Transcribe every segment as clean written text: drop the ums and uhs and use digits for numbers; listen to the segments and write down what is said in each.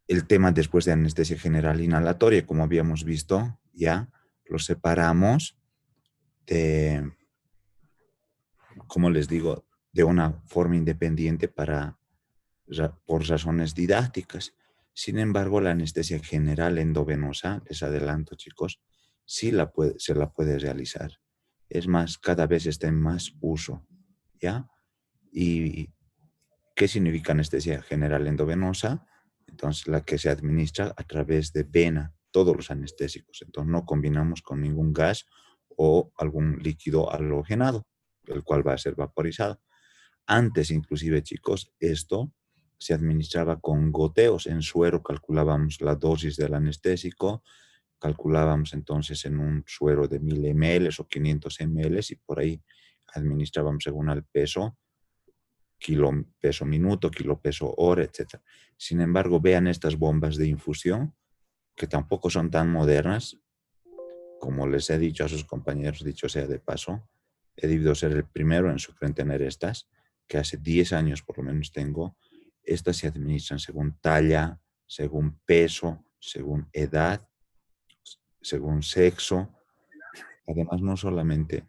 el tema después de anestesia general inhalatoria, como habíamos visto, ya lo separamos de, como les digo, de una forma independiente por razones didácticas. Sin embargo, la anestesia general endovenosa, les adelanto chicos, sí se la puede realizar. Es más, cada vez está en más uso, ¿ya? ¿Y qué significa anestesia general endovenosa? Entonces, la que se administra a través de vena, todos los anestésicos. Entonces, no combinamos con ningún gas o algún líquido halogenado, el cual va a ser vaporizado. Antes, inclusive, chicos, esto se administraba con goteos en suero, calculábamos la dosis del anestésico, calculábamos entonces en un suero de 1000 ml o 500 ml y por ahí administrábamos según el peso, kilo peso minuto, kilo peso hora, etc. Sin embargo, vean estas bombas de infusión, que tampoco son tan modernas, como les he dicho a sus compañeros, dicho sea de paso, he debido ser el primero en Sucre en tener estas, que hace 10 años por lo menos tengo. Estas se administran según talla, según peso, según edad, según sexo. Además, no solamente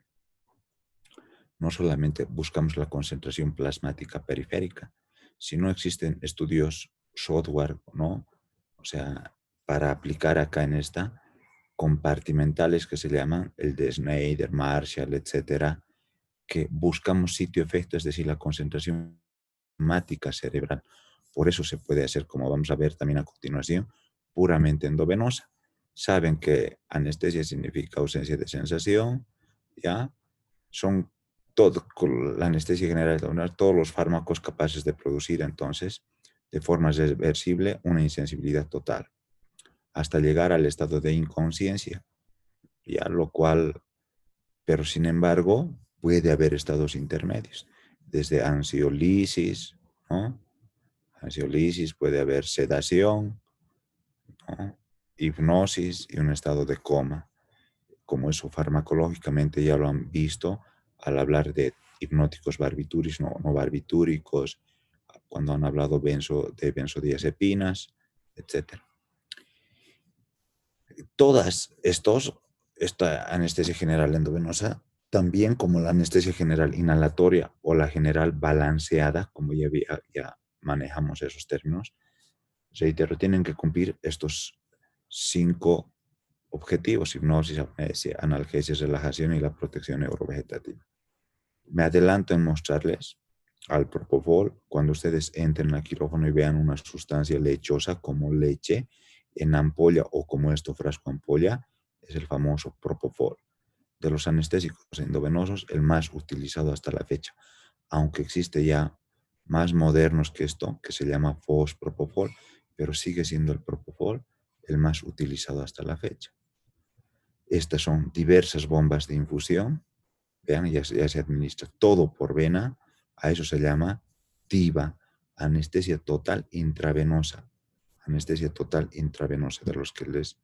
buscamos la concentración plasmática periférica, sino existen estudios software, ¿no? O sea, para aplicar acá en esta, compartimentales que se llaman, el de Schneider, Marshall, etcétera, que buscamos sitio-efecto, es decir, la concentración plasmática cerebral. Por eso se puede hacer, como vamos a ver también a continuación, puramente endovenosa. Saben que anestesia significa ausencia de sensación, ¿ya? Son con la anestesia general, todos los fármacos capaces de producir entonces de forma reversible una insensibilidad total, hasta llegar al estado de inconsciencia, ya lo cual, pero sin embargo, puede haber estados intermedios, desde ansiolisis, ¿no? Ansiolisis, puede haber sedación, ¿no? Hipnosis y un estado de coma. Como eso farmacológicamente ya lo han visto al hablar de hipnóticos barbitúricos, no barbitúricos, cuando han hablado de benzodiazepinas, etc. Esta anestesia general endovenosa, también como la anestesia general inhalatoria o la general balanceada, como ya manejamos esos términos, reitero, tienen que cumplir estos 5 objetivos: hipnosis, amnesia, analgesia, relajación y la protección neurovegetativa. Me adelanto en mostrarles al Propofol cuando ustedes entren al quirófano y vean una sustancia lechosa como leche en ampolla o como esto frasco ampolla, es el famoso Propofol. De los anestésicos endovenosos, el más utilizado hasta la fecha, aunque existe ya más modernos que esto, que se llama Fos-Propofol, pero sigue siendo el Propofol el más utilizado hasta la fecha. Estas son diversas bombas de infusión. Vean, ya se administra todo por vena. A eso se llama TIVA, anestesia total intravenosa. Anestesia total intravenosa, de los que les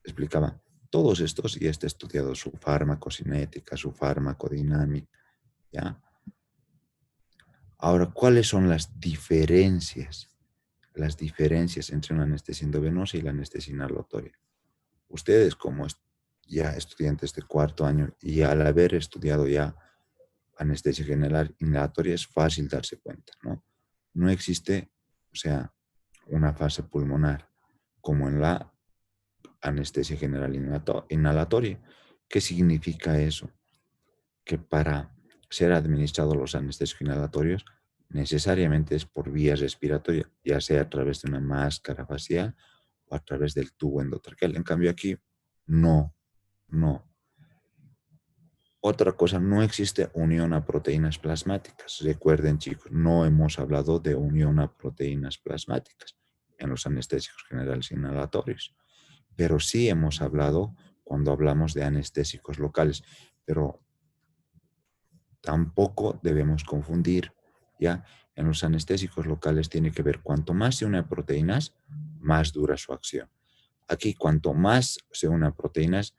explicaba. Todos estos ya está estudiado su farmacocinética, su farmacodinámica, ¿ya? Ahora, ¿cuáles son las diferencias? Las diferencias entre una anestesia endovenosa y la anestesia inhalatoria. Ustedes como ya estudiantes de cuarto año y al haber estudiado ya anestesia general inhalatoria es fácil darse cuenta, ¿no? No existe, o sea, una fase pulmonar como en la anestesia general inhalatoria. ¿Qué significa eso? Que para ser administrados los anestésicos inhalatorios necesariamente es por vía respiratoria, ya sea a través de una máscara facial o a través del tubo endotraqueal. En cambio aquí, no, no. Otra cosa, no existe unión a proteínas plasmáticas. Recuerden, chicos, no hemos hablado de unión a proteínas plasmáticas en los anestésicos generales inhalatorios, pero sí hemos hablado cuando hablamos de anestésicos locales, pero tampoco debemos confundir, ¿ya? En los anestésicos locales tiene que ver, cuanto más se une a proteínas, más dura su acción. Aquí, cuanto más se une a proteínas,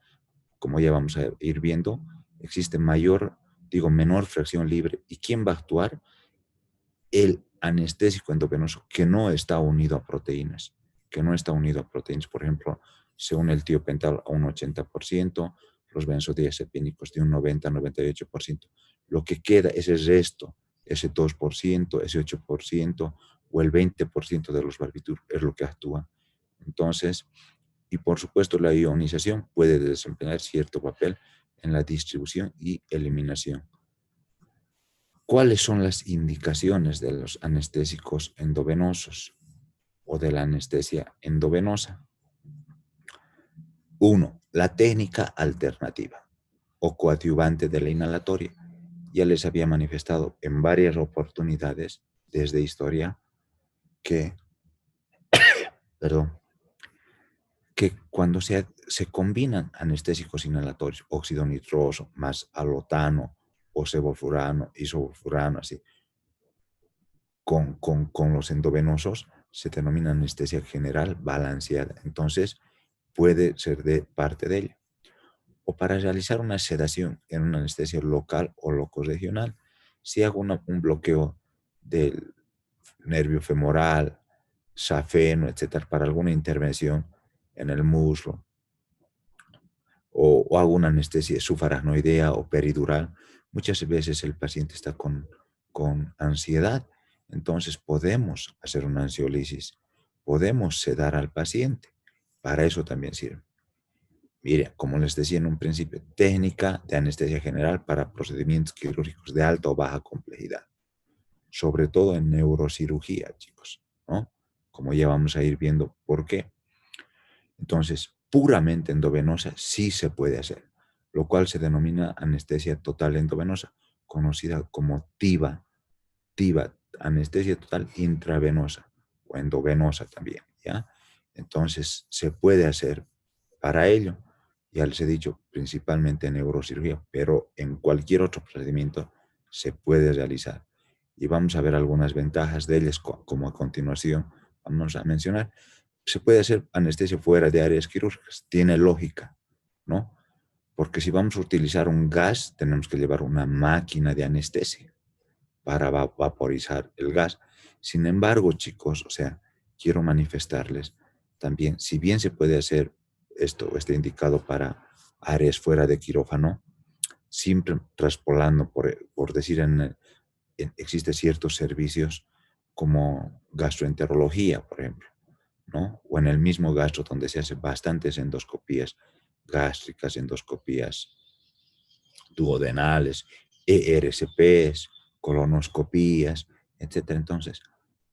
como ya vamos a ir viendo, existe menor fracción libre. ¿Y quién va a actuar? El anestésico endovenoso, que no está unido a proteínas. que no está unido a proteínas. Por ejemplo, se une el tiopental a un 80%, los benzodiazepínicos de un 90-98%. Lo que queda es el resto, ese 2%, ese 8% o el 20% de los barbitúricos es lo que actúa. Entonces, y por supuesto la ionización puede desempeñar cierto papel en la distribución y eliminación. ¿Cuáles son las indicaciones de los anestésicos endovenosos o de la anestesia endovenosa? 1. La técnica alternativa o coadyuvante de la inhalatoria. Ya les había manifestado en varias oportunidades desde historia que, perdón, que cuando se combinan anestésicos inhalatorios, óxido nitroso más alotano o sevofurano, isovolfurano, así, con los endovenosos, se denomina anestesia general balanceada. Entonces, puede ser de parte de ella. O para realizar una sedación en una anestesia local o locorregional, si hago un bloqueo del nervio femoral, safeno, etcétera, para alguna intervención en el muslo, o hago una anestesia subaracnoidea o peridural, muchas veces el paciente está con ansiedad, entonces podemos hacer una ansiolisis, podemos sedar al paciente, para eso también sirve. Mire, como les decía en un principio, técnica de anestesia general para procedimientos quirúrgicos de alta o baja complejidad, sobre todo en neurocirugía, chicos, ¿no? Como ya vamos a ir viendo por qué. Entonces, puramente endovenosa sí se puede hacer, lo cual se denomina anestesia total endovenosa, conocida como TIVA, anestesia total intravenosa o endovenosa también, ¿ya? Entonces, se puede hacer para ello, ya les he dicho, principalmente en neurocirugía, pero en cualquier otro procedimiento se puede realizar. Y vamos a ver algunas ventajas de ellas, como a continuación vamos a mencionar. Se puede hacer anestesia fuera de áreas quirúrgicas, tiene lógica, ¿no? Porque si vamos a utilizar un gas, tenemos que llevar una máquina de anestesia para vaporizar el gas. Sin embargo, chicos, o sea, quiero manifestarles también, si bien se puede hacer esto, está indicado para áreas fuera de quirófano, siempre traspolando, por decir, existen ciertos servicios como gastroenterología, por ejemplo, ¿no? O en el mismo gastro donde se hacen bastantes endoscopías gástricas, endoscopías duodenales, ERCPs, colonoscopías, etcétera. Entonces,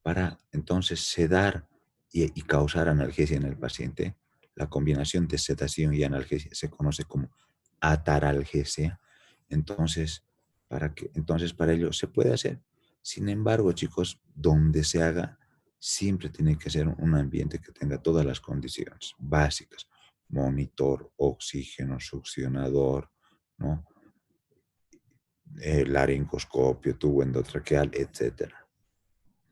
para entonces sedar y causar analgesia en el paciente, la combinación de sedación y analgesia se conoce como ataralgesia. Entonces, entonces para ello se puede hacer. Sin embargo, chicos, donde se haga, siempre tiene que ser un ambiente que tenga todas las condiciones básicas: monitor, oxígeno, succionador, ¿no? Laringoscopio, tubo endotraqueal, etcétera.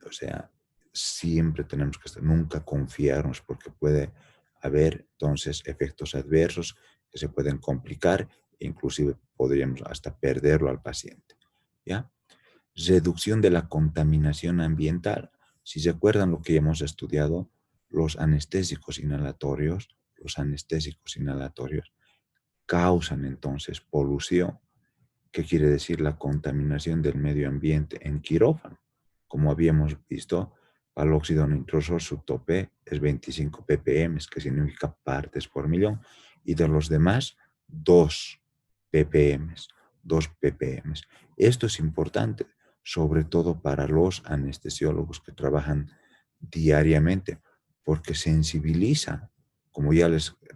O sea, siempre tenemos que estar, nunca confiarnos, porque puede haber entonces efectos adversos que se pueden complicar e inclusive podríamos hasta perderlo al paciente, ¿ya? Reducción de la contaminación ambiental. Si se acuerdan lo que hemos estudiado, los anestésicos inhalatorios causan entonces polución. ¿Qué quiere decir la contaminación del medio ambiente en quirófano? Como habíamos visto, para el óxido nitroso su tope es 25 ppm, que significa partes por millón, y de los demás 2 ppm, 2 ppm. Esto es importante, sobre todo para los anestesiólogos que trabajan diariamente, porque sensibiliza, como ya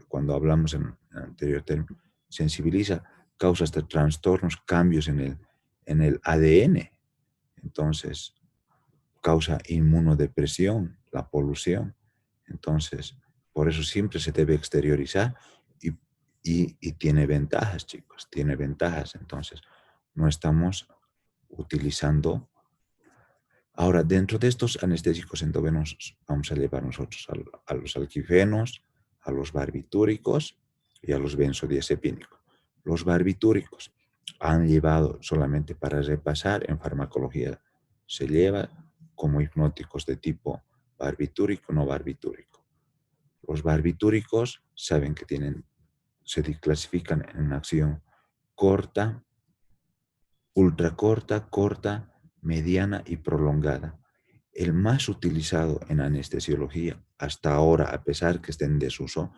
cuando hablamos en el anterior término, sensibiliza, causa hasta trastornos, cambios en el ADN. Entonces, causa inmunodepresión, la polución. Entonces, por eso siempre se debe exteriorizar y, y tiene ventajas, chicos, tiene ventajas. Entonces, no estamos utilizando. Ahora, dentro de estos anestésicos endovenosos, vamos a llevar nosotros a los alquifenos, a los barbitúricos y a los benzodiazepínicos. Los barbitúricos han llevado, solamente para repasar en farmacología, se lleva como hipnóticos de tipo barbitúrico, no barbitúrico. Los barbitúricos saben que se clasifican en acción corta, ultracorta, corta, mediana y prolongada. El más utilizado en anestesiología hasta ahora, a pesar que esté en desuso,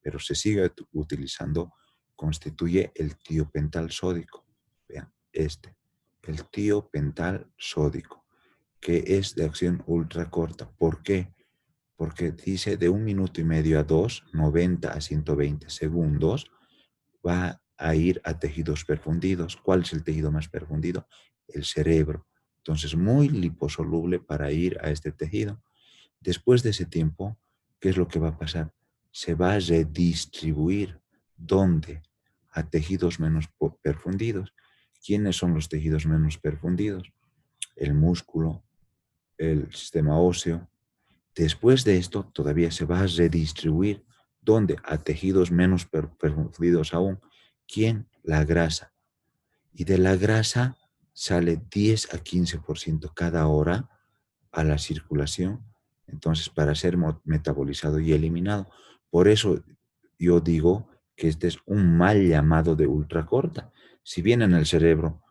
pero se sigue utilizando, constituye el tiopental sódico. Vean, el tiopental sódico, que es de acción ultracorta. ¿Por qué? Porque dice de 1 minuto y medio a 2, 90 a 120 segundos, va a ir a tejidos perfundidos. ¿Cuál es el tejido más perfundido? El cerebro. Entonces, muy liposoluble para ir a este tejido. Después de ese tiempo, ¿qué es lo que va a pasar? Se va a redistribuir. ¿Dónde? A tejidos menos perfundidos. ¿Quiénes son los tejidos menos perfundidos? El músculo, el sistema óseo. Después de esto, todavía se va a redistribuir. ¿Dónde? A tejidos menos perfundidos aún. ¿Quién? La grasa. Y de la grasa sale 10 a 15% cada hora a la circulación, entonces para ser metabolizado y eliminado. Por eso yo digo que este es un mal llamado de ultracorta. Si bien en el cerebro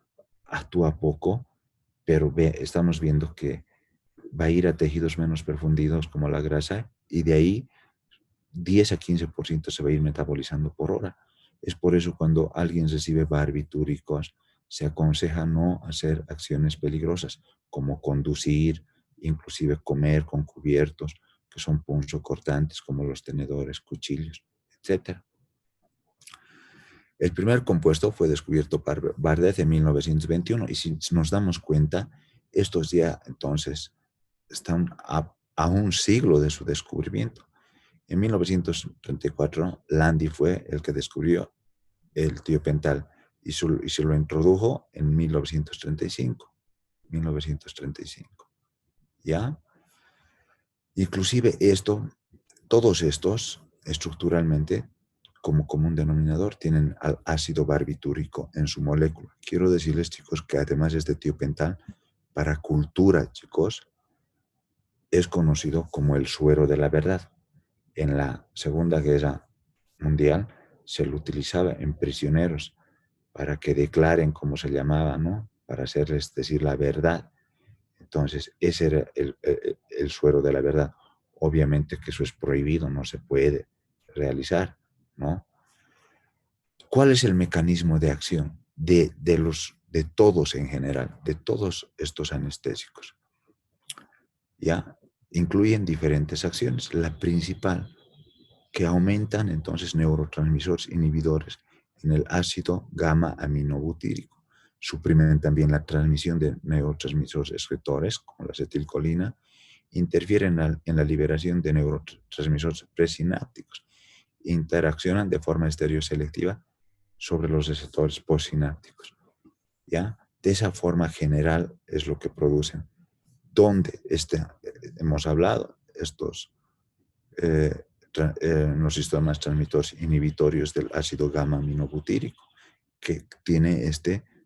actúa poco, pero estamos viendo que va a ir a tejidos menos perfundidos como la grasa y de ahí 10 a 15% se va a ir metabolizando por hora. Es por eso cuando alguien recibe barbitúricos, se aconseja no hacer acciones peligrosas, como conducir, inclusive comer con cubiertos, que son punzocortantes, como los tenedores, cuchillos, etcétera. El primer compuesto fue descubierto por Bardet en 1921 y si nos damos cuenta, estos ya entonces están a un siglo de su descubrimiento. En 1934, Landi fue el que descubrió el tiopental y se lo introdujo en 1935. 1935. ¿Ya? Inclusive todos estos, estructuralmente, como común denominador, tienen al ácido barbitúrico en su molécula. Quiero decirles, chicos, que además este tiopental, para cultura, chicos, es conocido como el suero de la verdad. En la Segunda Guerra Mundial se lo utilizaba en prisioneros para que declaren cómo se llamaba, ¿no? Para hacerles decir la verdad. Entonces, ese era el suero de la verdad. Obviamente que eso es prohibido, no se puede realizar, ¿no? ¿Cuál es el mecanismo de acción de todos en general, de todos estos anestésicos? ¿Ya? Incluyen diferentes acciones. La principal, que aumentan entonces neurotransmisores inhibidores en el ácido gamma aminobutírico. Suprimen también la transmisión de neurotransmisores excretores, como la acetilcolina, interfieren en la liberación de neurotransmisores presinápticos, interaccionan de forma estereoselectiva sobre los receptores postsinápticos. ¿Ya? De esa forma general es lo que producen. ¿Dónde hemos hablado? Estos en los sistemas transmisores inhibitorios del ácido gamma aminobutírico, que tiene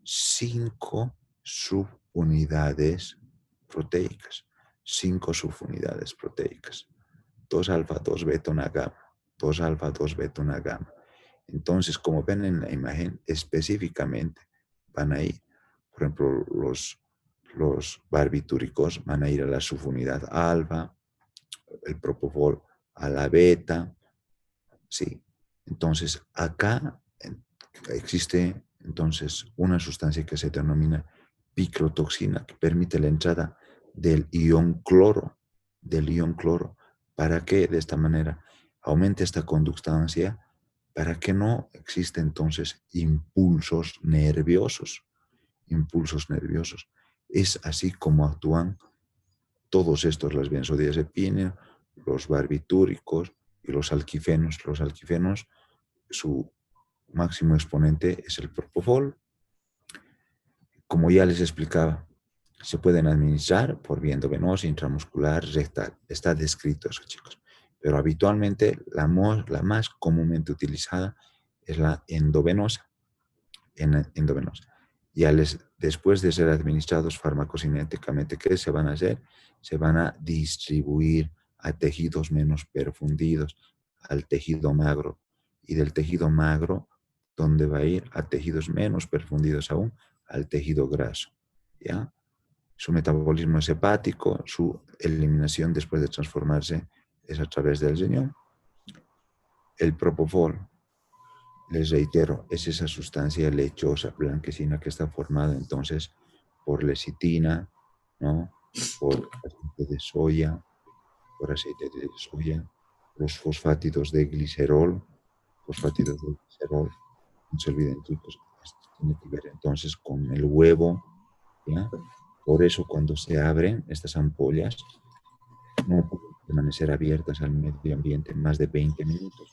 5 subunidades proteicas. 5 subunidades proteicas. 2 alfa, 2 beta, una gamma. 2 alfa, 2 beta, una gamma. Entonces, como ven en la imagen, específicamente van a ir, por ejemplo, los barbitúricos van a ir a la subunidad alfa, el propofol a la beta, ¿sí? Entonces, acá existe entonces una sustancia que se denomina picrotoxina, que permite la entrada del ion cloro, para que de esta manera aumente esta conductancia, para que no exista entonces impulsos nerviosos. Es así como actúan todos estos, las benzodiazepinas, los barbitúricos y los alquifenos. Los alquifenos, su máximo exponente es el propofol. Como ya les explicaba, se pueden administrar por vía endovenosa, intramuscular, rectal. Está descrito eso, chicos. Pero habitualmente la más comúnmente utilizada es la endovenosa. Y después de ser administrados farmacocinéticamente, ¿qué se van a hacer? Se van a distribuir a tejidos menos perfundidos, al tejido magro. Y del tejido magro, ¿dónde va a ir? A tejidos menos profundos aún, al tejido graso. ¿Ya? Su metabolismo es hepático, su eliminación después de transformarse es a través del riñón. El propofol, les reitero, es esa sustancia lechosa, blanquecina que está formada entonces por lecitina, ¿no? Por aceite de soya, los fosfátidos de glicerol, no se olviden chicos, esto tiene que ver entonces con el huevo, ¿ya? Por eso cuando se abren estas ampollas no pueden permanecer abiertas al medio ambiente más de 20 minutos,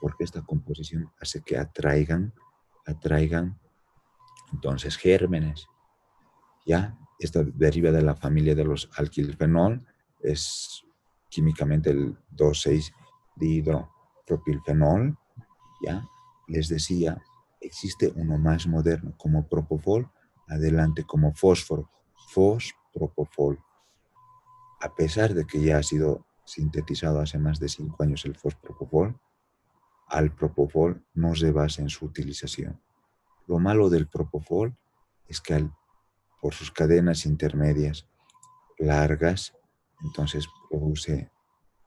porque esta composición hace que atraigan entonces gérmenes, ¿ya? Esta deriva de la familia de los alquilfenol, es químicamente el 2,6-dihidropropilfenol, ¿ya? Les decía, existe uno más moderno como propofol, adelante como fósforo, fospropofol. A pesar de que ya ha sido sintetizado hace más de 5 años el fospropofol, al propofol no se basa en su utilización. Lo malo del propofol es que por sus cadenas intermedias largas, entonces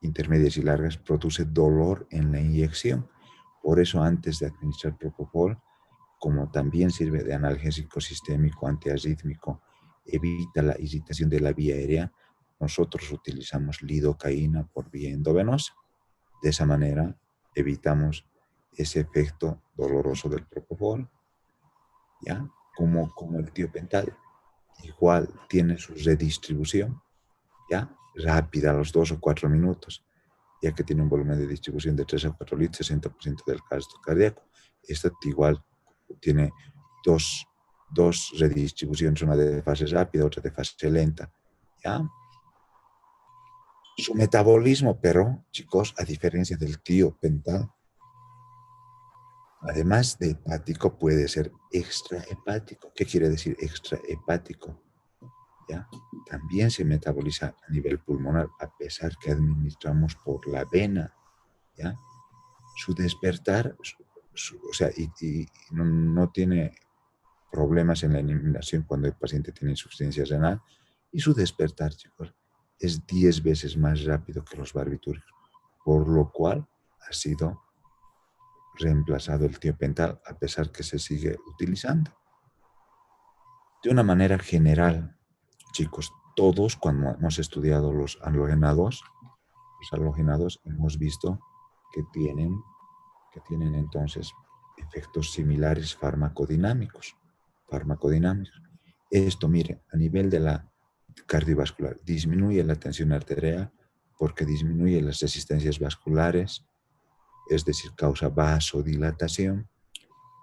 intermedias y largas, produce dolor en la inyección. Por eso antes de administrar propofol, como también sirve de analgésico sistémico, antiarrítmico, evita la irritación de la vía aérea, nosotros utilizamos lidocaína por vía endovenosa. De esa manera evitamos ese efecto doloroso del propofol, ¿ya? Como el tiopental. Igual tiene su redistribución, ¿ya? Rápida, a los 2 o 4 minutos, ya que tiene un volumen de distribución de 3 a 4 litros, 60% del gasto cardíaco. Esta igual tiene dos redistribuciones, una de fase rápida, otra de fase lenta, ¿ya? Su metabolismo, pero, chicos, a diferencia del tiopental, además de hepático, puede ser extrahepático. ¿Qué quiere decir extrahepático? ¿Ya? También se metaboliza a nivel pulmonar, a pesar que administramos por la vena, ¿ya? Su despertar, o sea, y no tiene problemas en la eliminación cuando el paciente tiene insuficiencia renal, y su despertar, chicos, es 10 veces más rápido que los barbitúricos, por lo cual ha sido reemplazado el tiopental, a pesar que se sigue utilizando. De una manera general, chicos, todos cuando hemos estudiado los halogenados hemos visto que tienen entonces efectos similares farmacodinámicos. Esto, mire, a nivel de la cardiovascular, disminuye la tensión arterial porque disminuye las resistencias vasculares, es decir, causa vasodilatación.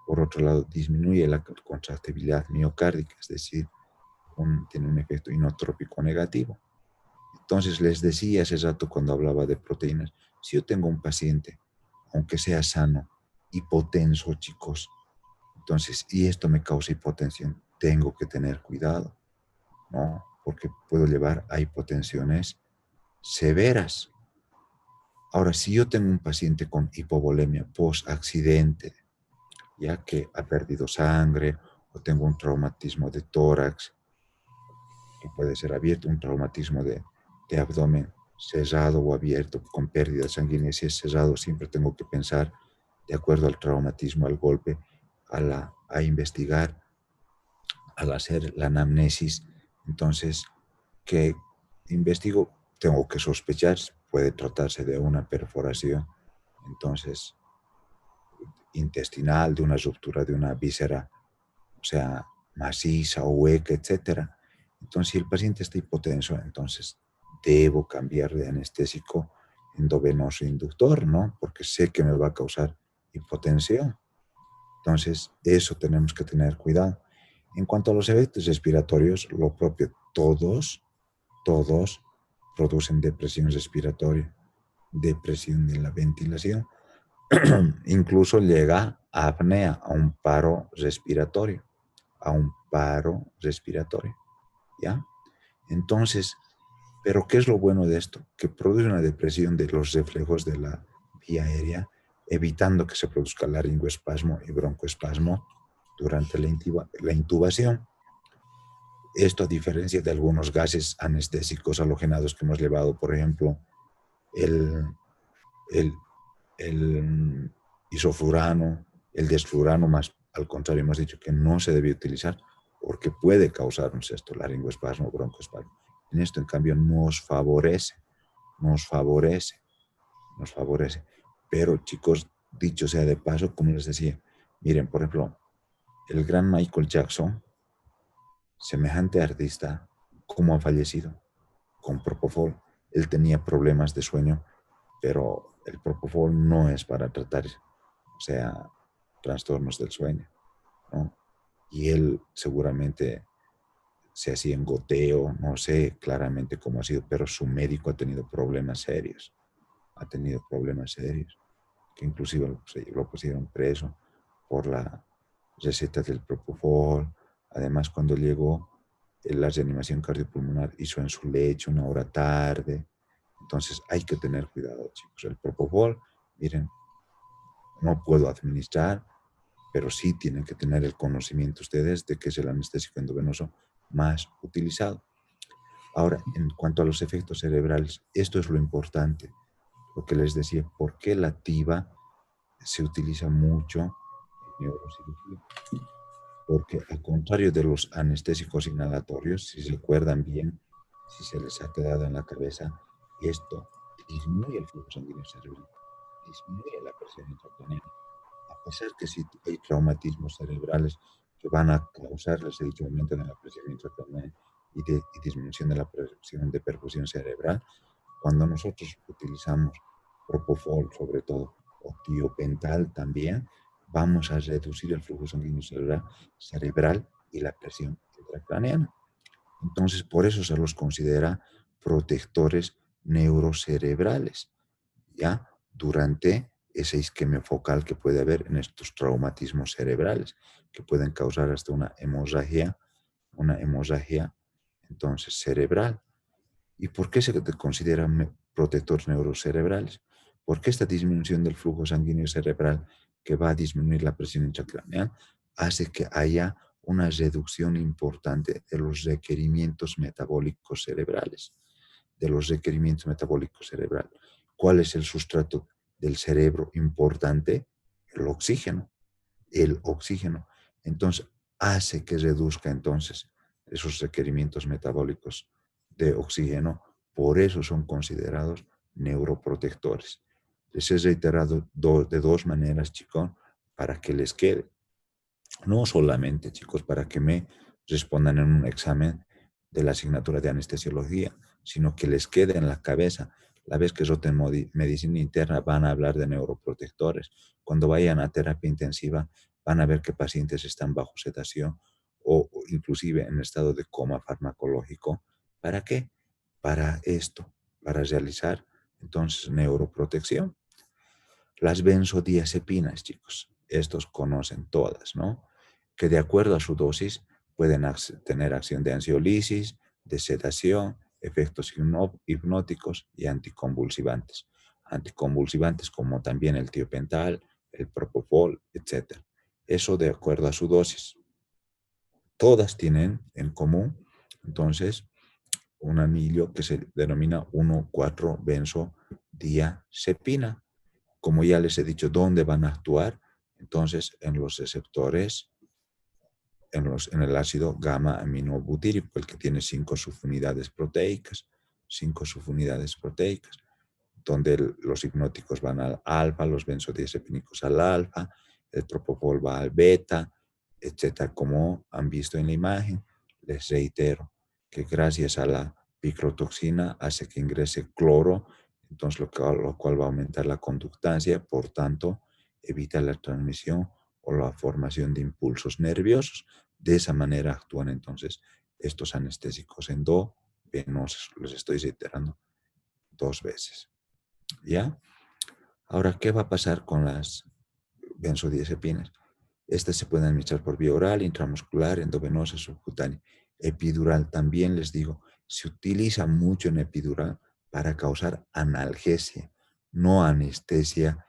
Por otro lado, disminuye la contractibilidad miocárdica, es decir, tiene un efecto inotrópico negativo. Entonces les decía hace rato cuando hablaba de proteínas, si yo tengo un paciente, aunque sea sano, hipotenso, chicos, entonces, y esto me causa hipotensión, tengo que tener cuidado, ¿no? Porque puedo llevar a hipotensiones severas. Ahora, si yo tengo un paciente con hipovolemia post-accidente, ya que ha perdido sangre o tengo un traumatismo de tórax, que puede ser abierto, un traumatismo de abdomen cerrado o abierto con pérdida sanguínea. Si es cerrado, siempre tengo que pensar, de acuerdo al traumatismo, al golpe, a investigar, al hacer la anamnesis. Entonces, ¿qué investigo? Tengo que sospechar, puede tratarse de una perforación, entonces, intestinal, de una ruptura de una víscera, o sea, maciza o hueca, etcétera. Entonces, si el paciente está hipotenso, entonces debo cambiar de anestésico endovenoso inductor, ¿no? Porque sé que me va a causar hipotensión. Entonces, eso tenemos que tener cuidado. En cuanto a los efectos respiratorios, lo propio, todos producen depresión respiratoria, depresión de la ventilación, incluso llega a apnea, a un paro respiratorio, ¿ya? Entonces, ¿pero qué es lo bueno de esto? Que produce una depresión de los reflejos de la vía aérea, evitando que se produzca laringoespasmo y broncoespasmo durante la intubación. Esto a diferencia de algunos gases anestésicos halogenados que hemos llevado, por ejemplo, el, el, el isoflurano, el desflurano, más al contrario, hemos dicho que no se debe utilizar porque puede causar un sexto laringoespasmo o broncoespasmo. En esto, en cambio, nos favorece, nos favorece. Pero, chicos, dicho sea de paso, como les decía, miren, por ejemplo, el gran Michael Jackson, semejante artista, ¿cómo ha fallecido? Con propofol. Él tenía problemas de sueño, pero el propofol no es para tratar, o sea, trastornos del sueño, ¿no? Y él seguramente se hacía en goteo, no sé claramente cómo ha sido, pero su médico ha tenido problemas serios, que inclusive lo pusieron preso por la receta del propofol. Además, cuando llegó, la reanimación cardiopulmonar hizo en su lecho 1 hora tarde. Entonces hay que tener cuidado, chicos. El propofol, miren, no puedo administrar, pero sí tienen que tener el conocimiento ustedes de que es el anestésico endovenoso más utilizado. Ahora, en cuanto a los efectos cerebrales, esto es lo importante, lo que les decía, ¿por qué la TIVA se utiliza mucho en neurocirugía? Porque al contrario de los anestésicos inhalatorios, si se recuerdan bien, si se les ha quedado en la cabeza, esto disminuye el flujo sanguíneo cerebral, disminuye la presión intracraneana. A pesar que si hay traumatismos cerebrales que van a causar, les he dicho, aumento de la presión intracraneal y disminución de la presión de perfusión cerebral, cuando nosotros utilizamos propofol, sobre todo, o tiopental también, vamos a reducir el flujo sanguíneo cerebral y la presión intracraneana. Entonces, por eso se los considera protectores neurocerebrales, ¿ya? Durante ese isquemia focal que puede haber en estos traumatismos cerebrales, que pueden causar hasta una hemorragia, entonces, cerebral. ¿Y por qué se consideran protectores neurocerebrales? Porque esta disminución del flujo sanguíneo cerebral que va a disminuir la presión intracraneal hace que haya una reducción importante de los requerimientos metabólicos cerebrales. De los requerimientos metabólicos cerebrales. ¿Cuál es el sustrato del cerebro importante? El oxígeno. El oxígeno. Entonces, hace que reduzca entonces esos requerimientos metabólicos de oxígeno. Por eso son considerados neuroprotectores. Les he reiterado de dos maneras, chicos, para que les quede. No solamente, chicos, para que me respondan en un examen de la asignatura de anestesiología, sino que les quede en la cabeza. La vez que roten medicina interna van a hablar de neuroprotectores. Cuando vayan a terapia intensiva van a ver que pacientes están bajo sedación o inclusive en estado de coma farmacológico. ¿Para qué? Para esto, para realizar entonces neuroprotección. Las benzodiazepinas, chicos, estos conocen todas, ¿no? Que de acuerdo a su dosis pueden tener acción de ansiolisis, de sedación, efectos hipnóticos y anticonvulsivantes. Anticonvulsivantes como también el tiopental, el propofol, etc. Eso de acuerdo a su dosis. Todas tienen en común, entonces, un anillo que se denomina 1,4-benzodiazepina. Como ya les he dicho, ¿dónde van a actuar? Entonces, en los receptores, en el ácido gamma aminobutírico, el que tiene 5 subunidades proteicas, donde los hipnóticos van al alfa, los benzodiazepínicos al alfa, el propofol va al beta, etcétera. Como han visto en la imagen, les reitero que gracias a la picrotoxina hace que ingrese cloro, entonces lo cual va a aumentar la conductancia, por tanto, evita la transmisión o la formación de impulsos nerviosos. De esa manera actúan entonces estos anestésicos endovenosos. Les estoy reiterando 2 veces. ¿Ya? Ahora, ¿qué va a pasar con las benzodiazepinas? Estas se pueden administrar por vía oral, intramuscular, endovenosa, subcutánea. Epidural, también les digo, se utiliza mucho en epidural para causar analgesia, no anestesia,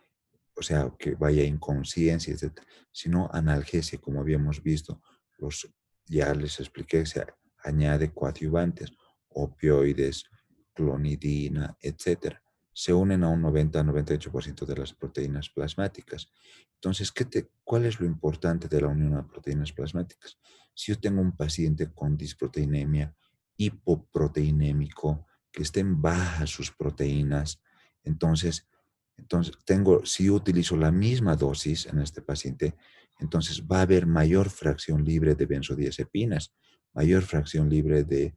o sea, que vaya a inconsciencia, etcétera, sino analgesia, como habíamos visto. Los, ya les expliqué, se añade coadyuvantes, opioides, clonidina, etcétera. Se unen a un 90-98% de las proteínas plasmáticas. Entonces, ¿cuál es lo importante de la unión a proteínas plasmáticas? Si yo tengo un paciente con disproteinemia, hipoproteinémico, que estén bajas sus proteínas, entonces si yo utilizo la misma dosis en este paciente, entonces va a haber mayor fracción libre de benzodiazepinas, mayor fracción libre del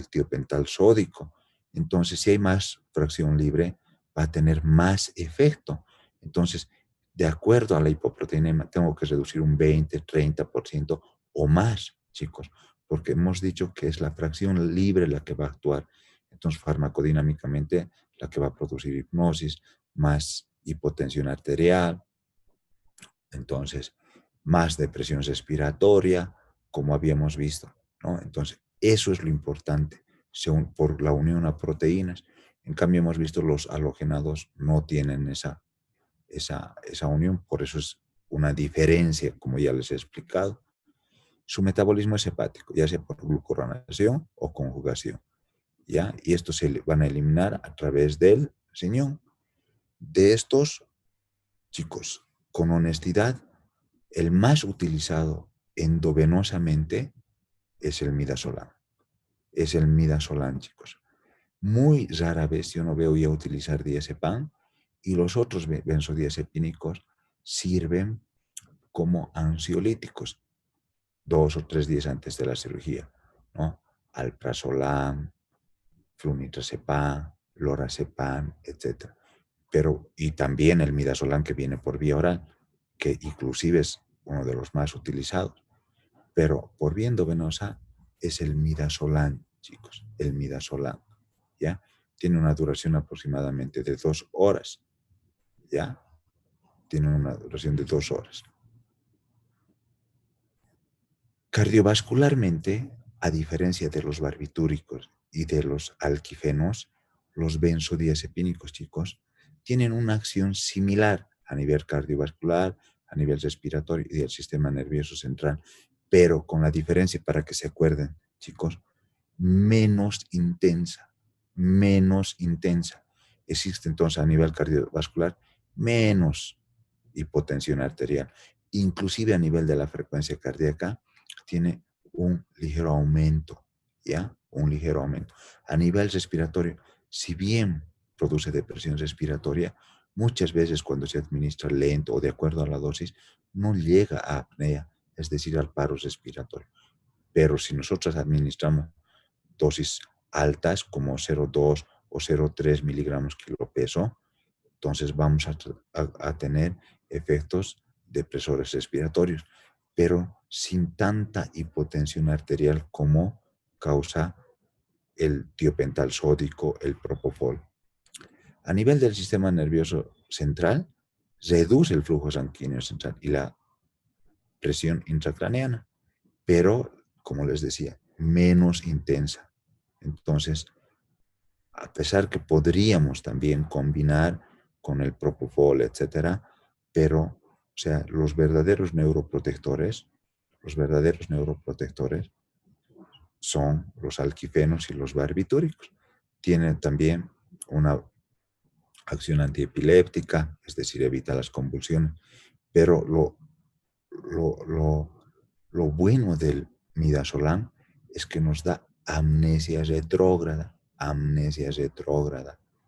tiopental sódico. Entonces, si hay más fracción libre, va a tener más efecto. Entonces, de acuerdo a la hipoproteinemia, tengo que reducir un 20-30% o más, chicos, porque hemos dicho que es la fracción libre la que va a actuar. Entonces, farmacodinámicamente, la que va a producir hipnosis, más hipotensión arterial, entonces más depresión respiratoria, como habíamos visto, ¿no? Entonces, eso es lo importante, por la unión a proteínas. En cambio, hemos visto los halogenados no tienen esa unión, por eso es una diferencia, como ya les he explicado. Su metabolismo es hepático, ya sea por glucuranación o conjugación, ¿ya? Y estos se van a eliminar a través del riñón. De estos, chicos, con honestidad, el más utilizado endovenosamente es el midazolam. Es el midazolam, chicos. Muy rara vez yo no veo ya utilizar diazepam, y los otros benzodiazepínicos sirven como ansiolíticos 2 o 3 días antes de la cirugía, ¿no? Alprazolam, flunitrazepam, lorazepam, etcétera. Pero, y también el midazolam que viene por vía oral, que inclusive es uno de los más utilizados. Pero por vía endovenosa es el midazolam, chicos, el midazolam, ¿ya? Tiene una duración aproximadamente de 2 horas, ¿ya? Tiene una duración de 2 horas. Cardiovascularmente, a diferencia de los barbitúricos y de los alquifenos, los benzodiazepínicos, chicos, tienen una acción similar a nivel cardiovascular, a nivel respiratorio y del sistema nervioso central, pero con la diferencia, para que se acuerden, chicos, menos intensa, menos intensa. Existe entonces a nivel cardiovascular menos hipotensión arterial. Inclusive a nivel de la frecuencia cardíaca tiene un ligero aumento, ¿ya? Un ligero aumento. A nivel respiratorio, si bien produce depresión respiratoria, muchas veces cuando se administra lento o de acuerdo a la dosis, no llega a apnea, es decir, al paro respiratorio. Pero si nosotros administramos dosis altas como 0,2 o 0,3 miligramos kilo peso, entonces vamos a tener efectos depresores respiratorios, pero sin tanta hipotensión arterial como causa el tiopental sódico, el propofol. A nivel del sistema nervioso central, reduce el flujo sanguíneo central y la presión intracraneana, pero, como les decía, menos intensa. Entonces, a pesar que podríamos también combinar con el propofol, etcétera, pero, o sea, los verdaderos neuroprotectores son los alquifenos y los barbitúricos. Tienen también una acción antiepiléptica, es decir, evita las convulsiones, pero lo, lo, lo bueno del midazolam es que nos da amnesia retrógrada,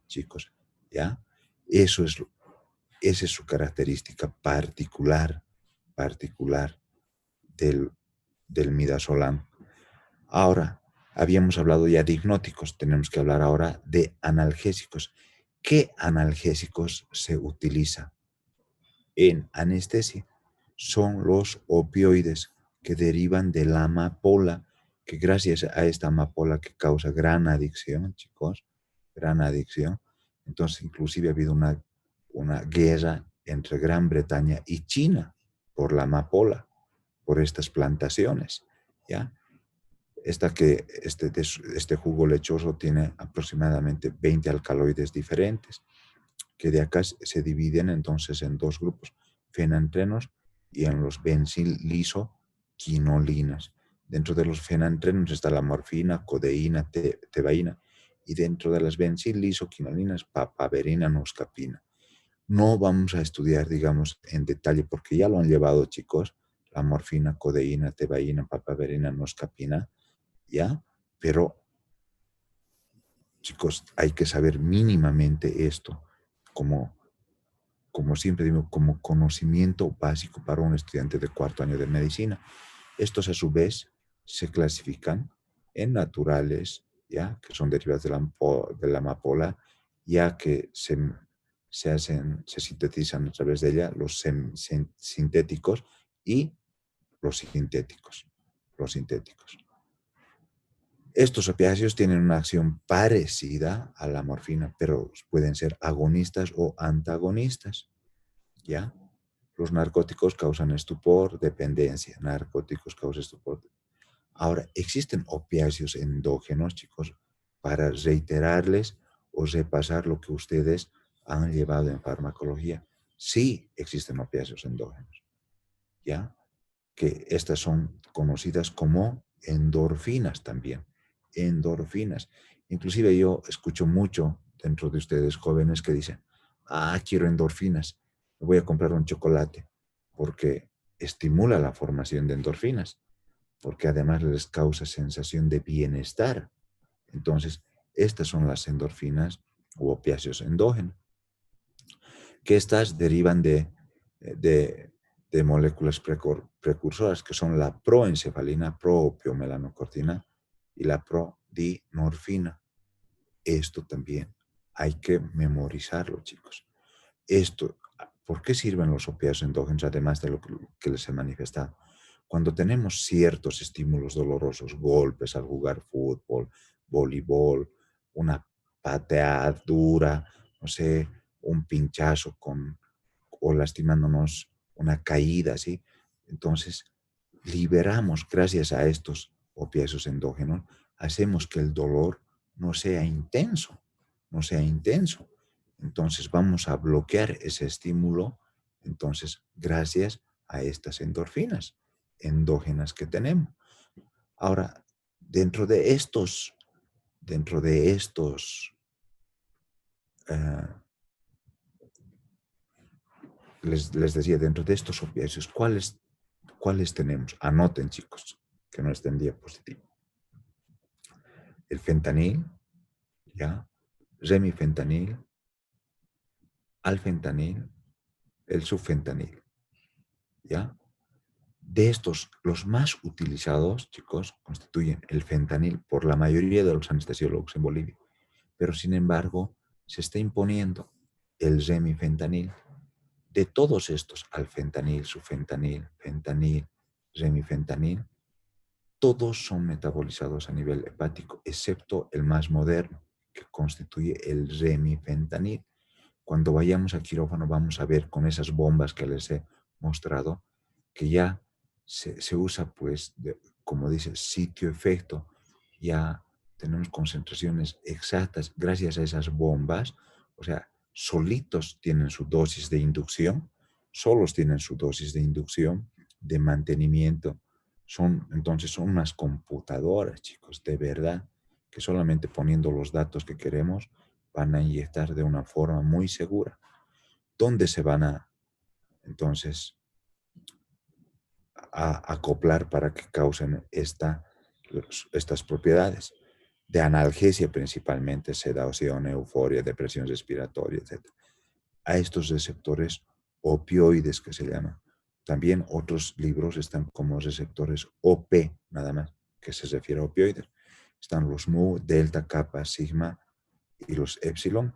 chicos, ¿ya? Eso es, esa es su característica particular del, del midazolam. Ahora, habíamos hablado ya de hipnóticos, tenemos que hablar ahora de analgésicos. ¿Qué analgésicos se utiliza en anestesia? Son los opioides que derivan de la amapola, que gracias a esta amapola que causa gran adicción, chicos, gran adicción. Entonces, inclusive ha habido una guerra entre Gran Bretaña y China por la amapola, por estas plantaciones, ¿ya? Este jugo lechoso tiene aproximadamente 20 alcaloides diferentes, que de acá se dividen entonces en dos grupos, fenantrenos y en los benzilisoquinolinas. Dentro de los fenantrenos está la morfina, codeína, tebaína, y dentro de las benzilisoquinolinas, papaverina, noscapina. No vamos a estudiar, digamos, en detalle, porque ya lo han llevado, chicos, la morfina, codeína, tebaína, papaverina, noscapina, ¿ya? Pero, chicos, hay que saber mínimamente esto, como, como siempre digo, como conocimiento básico para un estudiante de cuarto año de medicina. Estos, a su vez, se clasifican en naturales, ¿ya? Que son derivados de la amapola, ya que se sintetizan a través de ella los sintéticos y los sintéticos. Los sintéticos. Estos opiáceos tienen una acción parecida a la morfina, pero pueden ser agonistas o antagonistas, ¿ya? Los narcóticos causan estupor, dependencia. Narcóticos causan estupor. Ahora, ¿existen opiáceos endógenos, chicos? Para reiterarles o repasar lo que ustedes han llevado en farmacología. Sí existen opiáceos endógenos, ¿ya? Que estas son conocidas como endorfinas también. Endorfinas. Inclusive yo escucho mucho dentro de ustedes jóvenes que dicen, quiero endorfinas, me voy a comprar un chocolate, porque estimula la formación de endorfinas, porque además les causa sensación de bienestar. Entonces, estas son las endorfinas u opiáceos endógenos, que estas derivan de, de moléculas precursoras, que son la proencefalina, proopiomelanocortina y la prodinorfina. Esto también hay que memorizarlo, chicos. Esto, ¿por qué sirven los opiáceos endógenos, además de lo que les he manifestado? Cuando tenemos ciertos estímulos dolorosos, golpes al jugar fútbol, voleibol, una pateada dura, no sé, un pinchazo o lastimándonos, una caída, ¿sí? Entonces, liberamos, gracias a estos opiáceos endógenos, hacemos que el dolor no sea intenso, no sea intenso. Entonces vamos a bloquear ese estímulo, entonces, gracias a estas endorfinas endógenas que tenemos. Ahora, dentro de estos, eh, les decía, dentro de estos opiáceos, ¿cuáles tenemos? Anoten, chicos, que no esté en diapositiva. El fentanil, ¿ya? Remifentanil, alfentanil, el subfentanil, ¿ya? De estos, los más utilizados, chicos, constituyen el fentanil por la mayoría de los anestesiólogos en Bolivia. Pero, sin embargo, se está imponiendo el remifentanil. De todos estos, alfentanil, subfentanil, fentanil, remifentanil, todos son metabolizados a nivel hepático, excepto el más moderno, que constituye el remifentanil. Cuando vayamos a quirófano vamos a ver con esas bombas que les he mostrado, que ya se usa, pues, como dice, sitio-efecto. Ya tenemos concentraciones exactas gracias a esas bombas. O sea, solitos tienen su dosis de inducción, solos tienen su dosis de inducción, de mantenimiento. Entonces son unas computadoras, chicos, de verdad, que solamente poniendo los datos que queremos van a inyectar de una forma muy segura. ¿Dónde se van entonces, a acoplar para que causen estas propiedades? De analgesia principalmente, sedación, euforia, depresión respiratoria, etc. A estos receptores opioides que se llaman. También otros libros están como receptores OP, nada más, que se refiere a opioides. Están los mu, delta, kappa, sigma y los epsilon.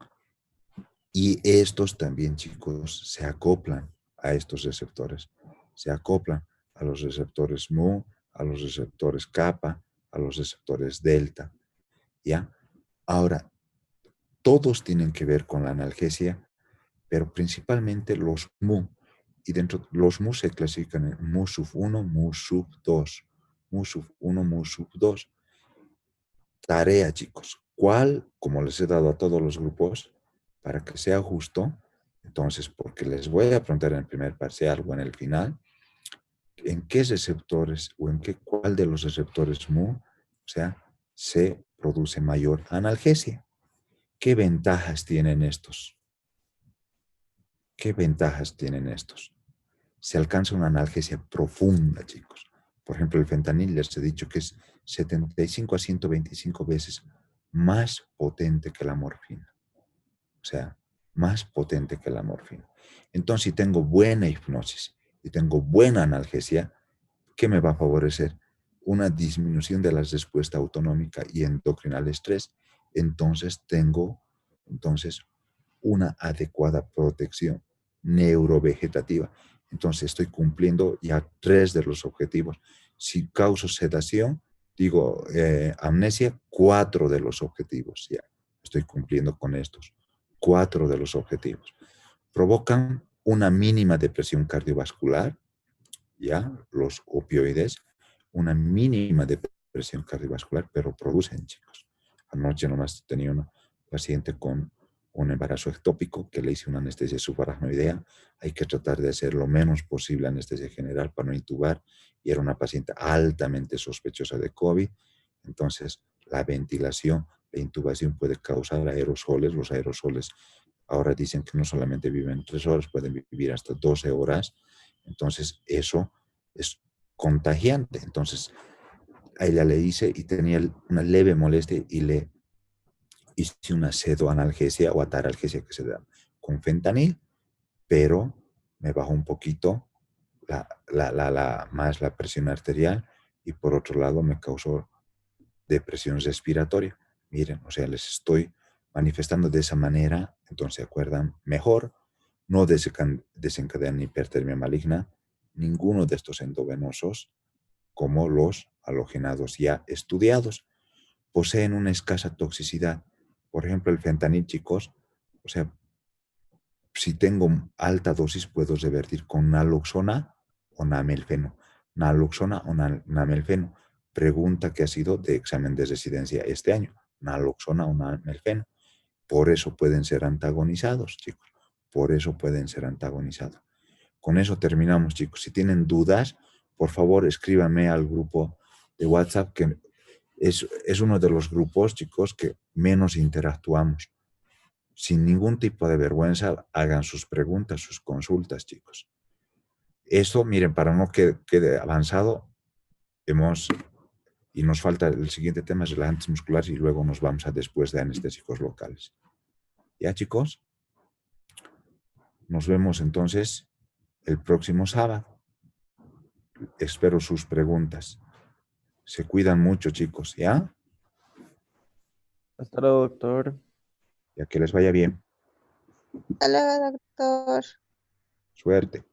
Y estos también, chicos, se acoplan a estos receptores. Se acoplan a los receptores mu, a los receptores kappa, a los receptores delta. ¿Ya? Ahora, todos tienen que ver con la analgesia, pero principalmente los mu. Y dentro, los mu se clasifican en mu sub 1, mu sub 2, mu sub 1, mu sub 2. Tarea, chicos. ¿Cuál? Como les he dado a todos los grupos, para que sea justo, entonces, porque les voy a preguntar en el primer parcial o en el final, en qué receptores o en cuál de los receptores mu, o sea, se produce mayor analgesia. ¿Qué ventajas tienen estos? ¿Qué ventajas tienen estos? Se alcanza una analgesia profunda, chicos. Por ejemplo, el fentanil les he dicho que es 75 a 125 veces más potente que la morfina. O sea, más potente que la morfina. Entonces, si tengo buena hipnosis y tengo buena analgesia, ¿qué me va a favorecer? Una disminución de la respuesta autonómica y endocrina al estrés. Entonces, tengo una adecuada protección neurovegetativa. Entonces, estoy cumpliendo ya 3 de los objetivos. Si causo sedación, digo amnesia, 4 de los objetivos. Ya estoy cumpliendo con estos 4 de los objetivos. Provocan una mínima depresión cardiovascular, ya los opioides, una mínima depresión cardiovascular, pero producen, chicos. Anoche nomás tenía una paciente con un embarazo ectópico que le hice una anestesia subaracnoidea. Hay que tratar de hacer lo menos posible anestesia general para no intubar, y era una paciente altamente sospechosa de COVID. Entonces, la ventilación, la intubación puede causar aerosoles. Los aerosoles ahora dicen que no solamente viven 3 horas, pueden vivir hasta 12 horas. Entonces, eso es contagiante. Entonces, a ella le hice y tenía una leve molestia y le hice una pseudoanalgesia o ataralgesia que se da con fentanil, pero me bajó un poquito más la presión arterial, y por otro lado me causó depresión respiratoria. Miren, o sea, les estoy manifestando de esa manera, entonces se acuerdan mejor, no desencadenan hipertermia maligna, ninguno de estos endovenosos, como los halogenados ya estudiados, poseen una escasa toxicidad. Por ejemplo, el fentanil, chicos, o sea, si tengo alta dosis, puedo revertir con naloxona o namelfeno. Naloxona o namelfeno. Pregunta que ha sido de examen de residencia este año. Naloxona o namelfeno. Por eso pueden ser antagonizados, chicos. Por eso pueden ser antagonizados. Con eso terminamos, chicos. Si tienen dudas, por favor, escríbanme al grupo de WhatsApp, que es uno de los grupos, chicos, que menos interactuamos. Sin ningún tipo de vergüenza, hagan sus preguntas, sus consultas, chicos. Esto, miren, para no que quede avanzado, y nos falta el siguiente tema, es relajantes musculares, y luego nos vamos a después de anestésicos locales. ¿Ya, chicos? Nos vemos entonces el próximo sábado. Espero sus preguntas. Se cuidan mucho, chicos, ¿ya? Hasta luego, doctor. Ya que les vaya bien. Hasta luego, doctor. Suerte.